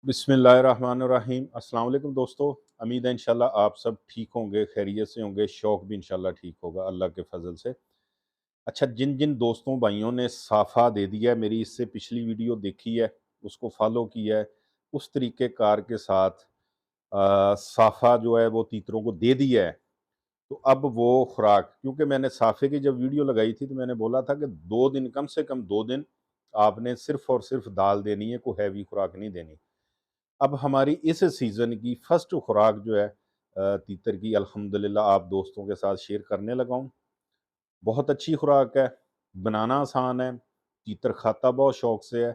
बिस्मिल्लाहिर्रहमानिर्रहीम। अस्सलाम वालेकुम दोस्तों। उम्मीद है इंशाल्लाह आप सब ठीक होंगे, खैरियत से होंगे। शौक़ भी इंशाल्लाह ठीक होगा अल्लाह के फ़ज़ल से। अच्छा, जिन जिन दोस्तों भाइयों ने साफ़ा दे दिया है, मेरी इससे पिछली वीडियो देखी है, उसको फ़ॉलो किया है, उस तरीक़े कार के साथ साफ़ा जो है वो तीतरों को दे दिया है, तो अब वो खुराक, क्योंकि मैंने साफ़े की जब वीडियो लगाई थी तो मैंने बोला था कि 2 दिन, कम से कम 2 दिन आपने सिर्फ़ और सिर्फ़ दाल देनी है, कोई हैवी खुराक नहीं देनी। अब हमारी इस सीज़न की फर्स्ट खुराक जो है तीतर की, अल्हम्दुलिल्लाह आप दोस्तों के साथ शेयर करने लगा हूँ। बहुत अच्छी खुराक है, बनाना आसान है, तीतर खाता बहुत शौक़ से है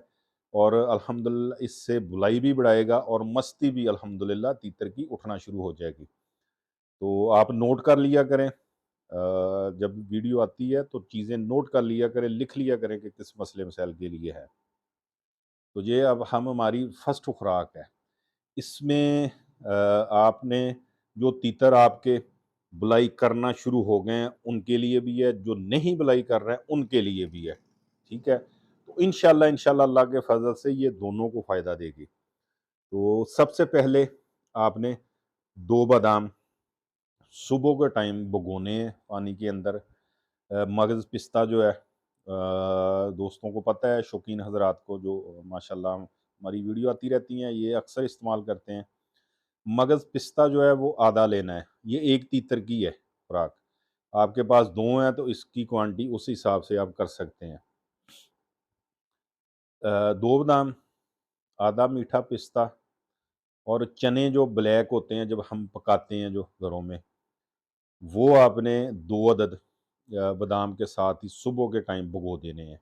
और अल्हम्दुलिल्लाह इससे बुलाई भी बढ़ाएगा और मस्ती भी अल्हम्दुलिल्लाह तीतर की उठना शुरू हो जाएगी। तो आप नोट कर लिया करें, जब वीडियो आती है तो चीज़ें नोट कर लिया करें, लिख लिया करें कि किस मसले मसाइल के लिए है। तो ये अब हम हमारी फर्स्ट खुराक है। इसमें आपने जो तीतर आपके बुलाई करना शुरू हो गए हैं, उनके लिए भी है, जो नहीं बुलाई कर रहे हैं, उनके लिए भी है, ठीक है? तो इंशाल्लाह इंशाल्लाह अल्लाह के फ़ज़ल से ये दोनों को फ़ायदा देगी। तो सबसे पहले आपने 2 बादाम सुबह के टाइम भिगोने हैं पानी के अंदर। मगज़ पिस्ता जो है, दोस्तों को पता है, शौकीन हज़रात को जो माशाल्लाह हमारी वीडियो आती रहती हैं, ये अक्सर इस्तेमाल करते हैं। मगज़ पिस्ता जो है वो आधा लेना है, ये 1 तीतर की है खुराक। आपके पास 2 हैं तो इसकी क्वांटिटी उस हिसाब से आप कर सकते हैं। 2 बादाम, आधा मीठा पिस्ता और चने जो ब्लैक होते हैं जब हम पकाते हैं जो घरों में, वो आपने 2 अदद बादाम के साथ ही सुबह के टाइम भिगो देने हैं।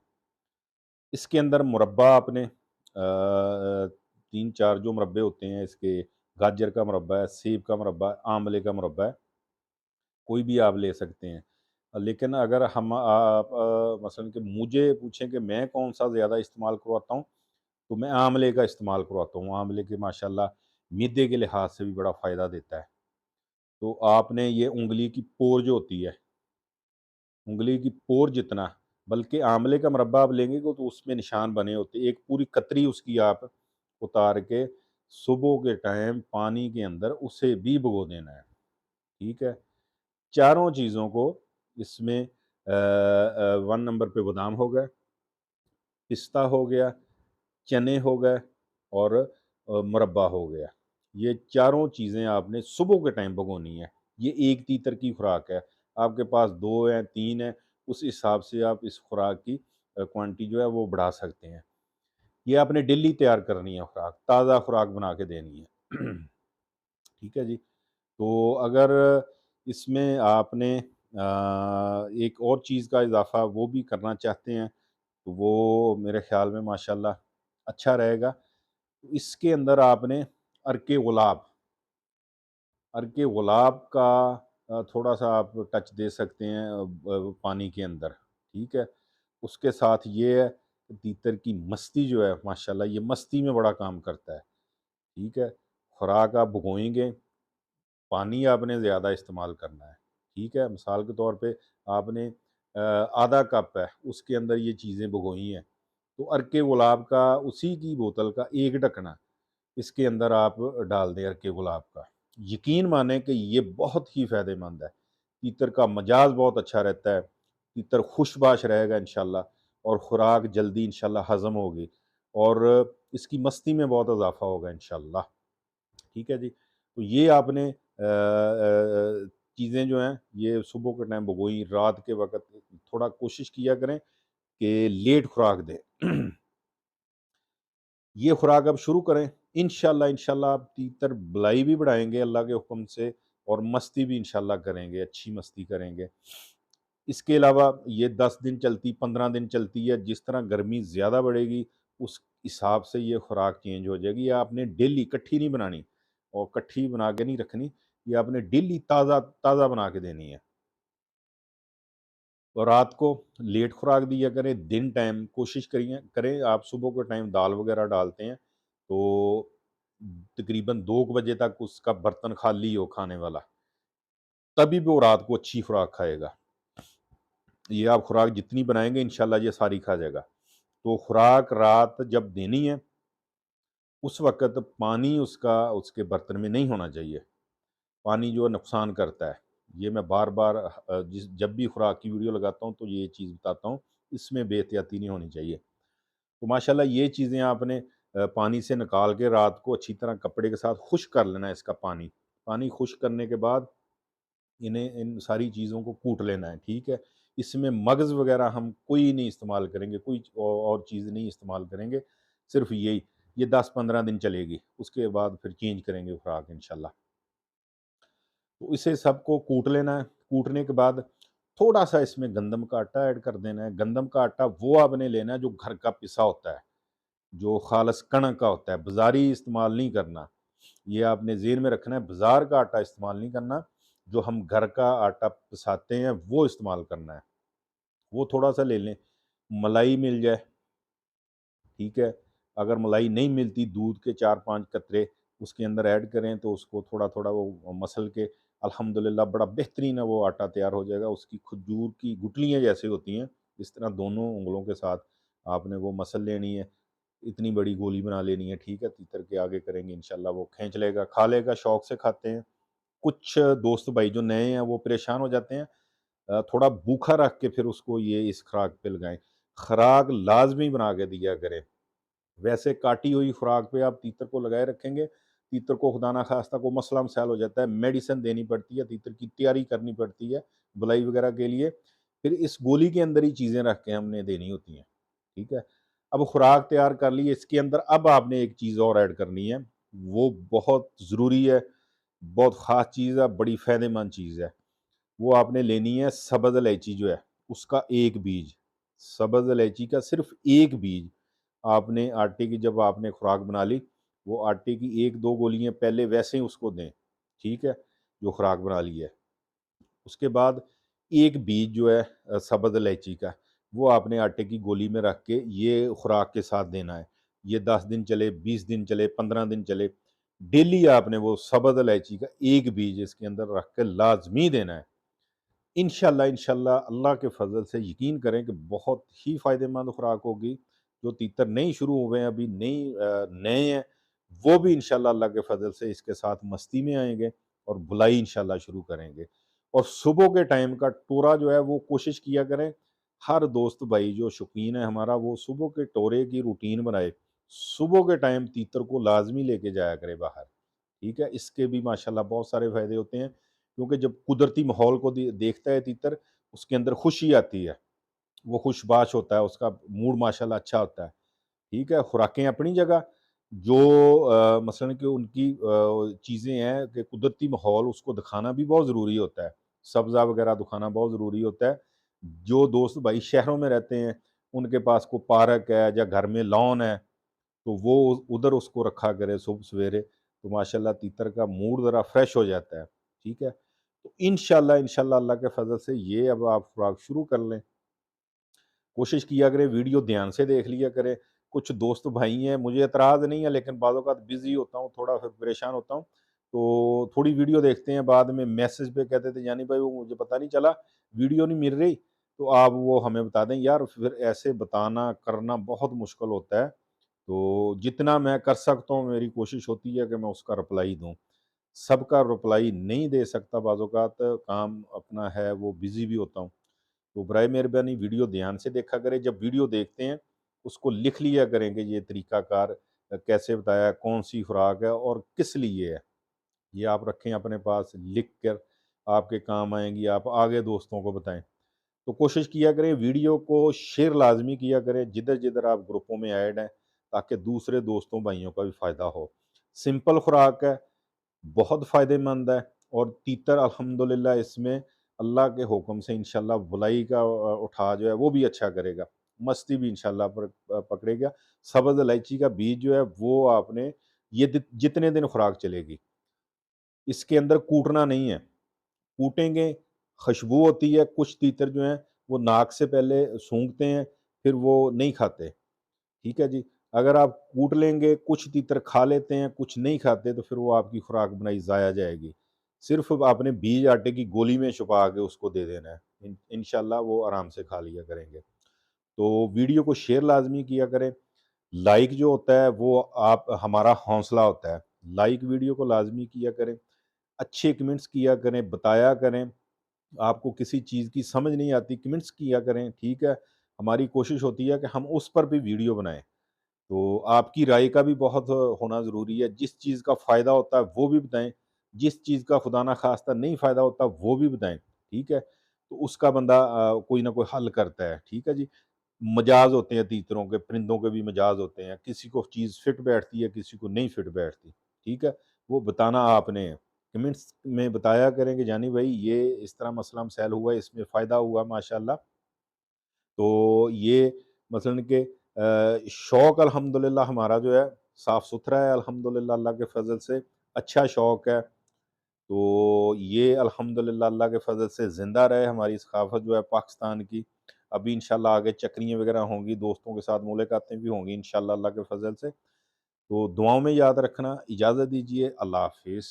इसके अंदर मुरब्बा आपने 3-4 जो मुरब्बे होते हैं इसके, गाजर का मुरब्बा है, सेब का मुरब्बा है, आमले का मुरब्बा है, कोई भी आप ले सकते हैं। लेकिन अगर हम आप मसलन कि मुझे पूछें कि मैं कौन-सा ज़्यादा इस्तेमाल करवाता हूँ, तो मैं आमले का इस्तेमाल करवाता हूँ। आमले के माशाल्लाह मिदे के लिहाज से भी बड़ा फ़ायदा देता है। तो आपने ये उँगली की पोर जो होती है, उँगली की पोर जितना, बल्कि आमले का मुरब्बा आप लेंगे को तो उसमें निशान बने होते हैं। एक पूरी कतरी उसकी आप उतार के सुबह के टाइम पानी के अंदर उसे भी भिगो देना है, ठीक है? चारों चीज़ों को इसमें 1 नंबर पे बादाम हो गए, पिस्ता हो गया, चने हो गए और मुरब्बा हो गया। ये चारों चीज़ें आपने सुबह के टाइम भिगोनी है। ये 1 तीतर की खुराक है। आपके पास 2 हैं, 3 हैं, उस हिसाब से आप इस खुराक की क्वांटिटी जो है वो बढ़ा सकते हैं। ये आपने डेली तैयार करनी है खुराक, ताज़ा खुराक बना के देनी है। ठीक है जी? तो अगर इसमें आपने एक और चीज़ का इज़ाफ़ा वो भी करना चाहते हैं, तो वो मेरे ख़्याल में माशाल्लाह अच्छा रहेगा। इसके अंदर आपने अर्के गुलाब, अर्के गुलाब का थोड़ा-सा आप टच दे सकते हैं पानी के अंदर, ठीक है? उसके साथ ये है कि तीतर की मस्ती जो है माशाल्लाह ये मस्ती में बड़ा काम करता है, ठीक है? खुराक आप भिगोएँगे, पानी आपने ज़्यादा इस्तेमाल करना है, ठीक है? मिसाल के तौर पे आपने आधा कप है, उसके अंदर ये चीज़ें भिगोई हैं, तो अर्के गुलाब का उसी की बोतल का 1 ढक्कना इसके अंदर आप डाल दें अर्के गुलाब का। यकीन मानें कि ये बहुत ही फ़ायदेमंद है। तीतर का मिजाज बहुत अच्छा रहता है, तीतर खुशबाश रहेगा इंशाल्लाह और खुराक जल्दी इंशाल्लाह हज़म होगी और इसकी मस्ती में बहुत इज़ाफ़ा होगा इंशाल्लाह। ठीक है जी? तो ये आपने चीज़ें जो हैं ये सुबह के टाइम भिगोई, रात के वक़्त थोड़ा कोशिश किया करें कि लेट खुराक दें। ये खुराक अब शुरू करें। इंशाल्लाह इंशाल्लाह आप तीतर बुलाई भी बढ़ाएँगे अल्लाह के हुक्म से और मस्ती भी इंशाल्लाह करेंगे, अच्छी मस्ती करेंगे। इसके अलावा ये 10 दिन चलती, 15 दिन चलती है, जिस तरह गर्मी ज़्यादा बढ़ेगी, उस हिसाब से ये खुराक चेंज हो जाएगी। ये आपने डेली इकट्ठी नहीं बनानी और इकट्ठी बना के नहीं रखनी, ये आपने डेली ताज़ा ताज़ा बना के देनी है। और रात को लेट खुराक दिया करें, दिन टाइम कोशिश करिए करें आप सुबह के टाइम दाल वगैरह डालते हैं, तो तकरीबन 2 बजे तक उसका बर्तन खाली हो खाने वाला, तभी भी वो रात को अच्छी खुराक खाएगा। ये आप खुराक जितनी बनाएँगे इंशाल्लाह ये सारी खा जाएगा। तो खुराक रात जब देनी है, उस वक़्त पानी उसके बर्तन में नहीं होना चाहिए। पानी जो है नुकसान करता है। ये मैं बार-बार जब भी खुराक की वीडियो लगाता हूँ तो ये चीज़ बताता हूँ, इसमें बेहतियाती नहीं होनी चाहिए। तो माशाल्लाह ये चीज़ें आपने पानी से निकाल के रात को अच्छी तरह कपड़े के साथ खुश्क कर लेना है इसका पानी। पानी खुश्क करने के बाद इन सारी चीज़ों को कूट लेना है, ठीक है? इसमें मगज़ वग़ैरह हम कोई नहीं इस्तेमाल करेंगे, कोई और चीज़ नहीं इस्तेमाल करेंगे, सिर्फ़ यही। ये 10-15 दिन चलेगी, उसके बाद फिर चेंज करेंगे खुराक इंशाल्लाह। तो इसे सबको कूट लेना है, कूटने के बाद थोड़ा-सा इसमें गंदम का आटा ऐड कर देना है। गंदम का आटा वो आपने लेना है जो घर का पिसा होता है, जो खालिस कणक का होता है, बाज़ारी इस्तेमाल नहीं करना। ये आपने ज़हन में रखना है, बाज़ार का आटा इस्तेमाल नहीं करना, जो हम घर का आटा पिसाते हैं वो इस्तेमाल करना है। वो थोड़ा-सा ले लें, मलाई मिल जाए, ठीक है? अगर मलाई नहीं मिलती, दूध के 4-5 कतरे उसके अंदर ऐड करें तो उसको थोड़ा-थोड़ा वो मसल के अल्हम्दुलिल्लाह बड़ा बेहतरीन है वो आटा तैयार हो जाएगा। उसकी खजूर की गुठलियाँ जैसे होती हैं, इस तरह दोनों उँगलों के साथ आपने वो मसल लेनी है। इतनी बड़ी गोली बना लेनी है, ठीक है? तीतर के आगे करेंगे इंशाल्लाह वो खींच लेगा, खा लेगा, शौक से खाते हैं। कुछ दोस्त भाई जो नए हैं वो परेशान हो जाते हैं, थोड़ा भूखा रख के फिर उसको ये इस खुराक पे लगाएँ। खुराक लाज़मी बना के दिया करें। वैसे काटी हुई खुराक पे आप तीतर को लगाए रखेंगे, तीतर को खुदा ना खास्ता कोई मसला-मसाइल हो जाता है, मेडिसिन देनी पड़ती है, तीतर की तैयारी करनी पड़ती है, बुलाई वगैरह के लिए। फिर इस गोली के अंदर ही चीज़ें रख के हमने देनी होती हैं, ठीक है? अब खुराक तैयार कर ली, इसके अंदर अब आपने एक चीज़ और ऐड करनी है, वो बहुत ज़रूरी है, बहुत ख़ास चीज़ है, बड़ी फ़ायदेमंद चीज़ है। वो आपने लेनी है सब्ज़ इलायची जो है, उसका 1 बीज, सब्ज़ इलायची का सिर्फ़ 1 बीज आपने आटे की जब आपने खुराक बना ली, वो आटे की 1-2 गोलियाँ पहले वैसे ही उसको दें, ठीक है? जो खुराक बना ली है। उसके बाद 1 बीज जो है सब्ज़ इलायची का, वो आपने आटे की गोली में रख के ये खुराक के साथ देना है। ये 10 दिन चले, 20 दिन चले, 15 दिन चले, डेली आपने वो सब्ज़ इलायची का 1 बीज इसके अंदर रख के लाज़मी देना है। इंशाल्लाह इंशाल्लाह अल्लाह के फ़ज़ल से यकीन करें कि बहुत ही फ़ायदेमंद खुराक होगी। जो तीतर नहीं शुरू हुए हैं अभी, नए हैं, वो भी इंशाल्लाह अल्लाह के फ़ज़ल से इसके साथ मस्ती में आएँगे और बुलाई इंशाल्लाह शुरू करेंगे। और सुबह के टाइम का टोरा जो है वो कोशिश किया करें, हर दोस्त भाई जो शौकीन है हमारा वो सुबह के टोरे की रूटीन बनाए। सुबह के टाइम तीतर को लाज़मी लेके जाया करे बाहर। ठीक है? इसके भी माशाल्लाह बहुत सारे फ़ायदे होते हैं, क्योंकि जब कुदरती माहौल को देखता है तीतर, उसके अंदर खुशी आती है, वो खुशबाश होता है, उसका मूड माशाल्लाह अच्छा होता है, ठीक है? खुराकें अपनी जगह, जो मसलन कि उनकी चीज़ें हैं कि कुदरती माहौल उसको दिखाना भी बहुत ज़रूरी होता है, सब्ज़ा वगैरह दिखाना बहुत ज़रूरी होता है। जो दोस्त भाई शहरों में रहते हैं, उनके पास कोई पार्क है या घर में लॉन है, तो वो उधर उसको रखा करें सुबह सवेरे, तो माशाल्लाह तीतर का मूड ज़रा फ्रेश हो जाता है, ठीक है? तो इंशाल्लाह इंशाल्लाह अल्लाह के फ़ज़ल से ये अब आप खुराक शुरू कर लें। कोशिश किया करें, वीडियो ध्यान से देख लिया करें। कुछ दोस्त भाई हैं, मुझे एतराज़ नहीं है लेकिन बाज़ औक़ात बिज़ी होता हूँ, थोड़ा फिर परेशान होता हूँ, तो थोड़ी वीडियो देखते हैं, बाद में मैसेज पे कहते थे, "यानी भाई वो मुझे पता नहीं चला, वीडियो नहीं मिल रही, तो आप वो हमें बता दें।" यार फिर ऐसे बताना, करना बहुत मुश्किल होता है। तो जितना मैं कर सकता हूँ, मेरी कोशिश होती है कि मैं उसका रिप्लाई दूँ। सबका रिप्लाई नहीं दे सकता, बाज़ औक़ात काम अपना है, वो बिज़ी भी होता हूँ। तो बराए मेहरबानी वीडियो ध्यान से देखा करें, जब वीडियो देखते हैं, उसको लिख लिया करें कि ये तरीक़ाकार कैसे बताया है, कौन-सी खुराक है और किस लिए है। ये आप रखें अपने पास, लिख कर आपके काम आएँगी, आप आगे दोस्तों को बताएँ। तो कोशिश किया करें, वीडियो को शेयर लाज़मी किया करें, जिधर-जिधर आप ग्रुपों में ऐड हैं, ताकि दूसरे दोस्तों भाइयों का भी फ़ायदा हो। सिंपल खुराक है, बहुत फ़ायदेमंद है, और तीतर अल्हम्दुलिल्लाह इसमें अल्लाह के हुक्म से इंशाल्लाह बुलाई का उठा जो है वो भी अच्छा करेगा, मस्ती भी इंशाल्लाह पकड़ेगा। सब्ज़ इलायची का बीज जो है वो आपने ये जितने दिन खुराक चलेगी, इसके अंदर कूटना नहीं है। कूटेंगे, खुशबू होती है, कुछ तीतर जो हैं वो नाक से पहले सूंघते हैं, फिर वो नहीं खाते। ठीक है जी। अगर आप कूट लेंगे, कुछ तीतर खा लेते हैं, कुछ नहीं खाते, तो फिर वो आपकी खुराक बनाई ज़ाया जाएगी। सिर्फ़ आपने बीज आटे की गोली में छुपा के उसको दे देना है। इंशाल्लाह वो आराम से खा लिया करेंगे। तो वीडियो को शेयर लाज़मी किया करें, لائک جو ہوتا ہے وہ آپ ہمارا حوصلہ ہوتا ہے، لائک ویڈیو کو لازمی کیا کریں، اچھے کمنٹس کیا کریں، بتایا کریں، آپ کو کسی چیز کی سمجھ نہیں آتی کمنٹس کیا کریں، ٹھیک ہے؟ ہماری کوشش ہوتی ہے کہ ہم اس پر بھی ویڈیو بنائیں، تو آپ کی رائے کا بھی بہت ہونا ضروری ہے، جس چیز کا فائدہ ہوتا ہے وہ بھی بتائیں، جس چیز کا خدا نخواستہ نہیں فائدہ ہوتا وہ بھی بتائیں، ٹھیک ہے؟ تو اس کا بندہ کوئی نہ کوئی حل کرتا ہے، ٹھیک ہے جی؟ مجاز ہوتے ہیں تیتروں کے، پرندوں کے بھی مجاز ہوتے ہیں، کسی کو چیز فٹ بیٹھتی ہے، کسی کو نہیں فٹ بیٹھتی، ٹھیک ہے؟ وہ بتانا آپ نے ہے، کمنٹس میں بتایا کریں کہ جانی بھائی یہ اس طرح مسئلہ مسائل ہوا، اس میں فائدہ ہوا ماشاءاللہ، تو یہ مثلاً کہ شوق الحمدللہ ہمارا جو ہے صاف ستھرا ہے الحمدللہ اللہ کے فضل سے، اچھا شوق ہے، تو یہ الحمدللہ اللہ کے فضل سے زندہ رہے ہماری ثقافت جو ہے پاکستان کی، ابھی انشاءاللہ آگے چکریاں وغیرہ ہوں گی، دوستوں کے ساتھ ملاقاتیں بھی ہوں گی انشاءاللہ اللہ کے فضل سے، تو دعاؤں میں یاد رکھنا، اجازت دیجیے، اللہ حافظ۔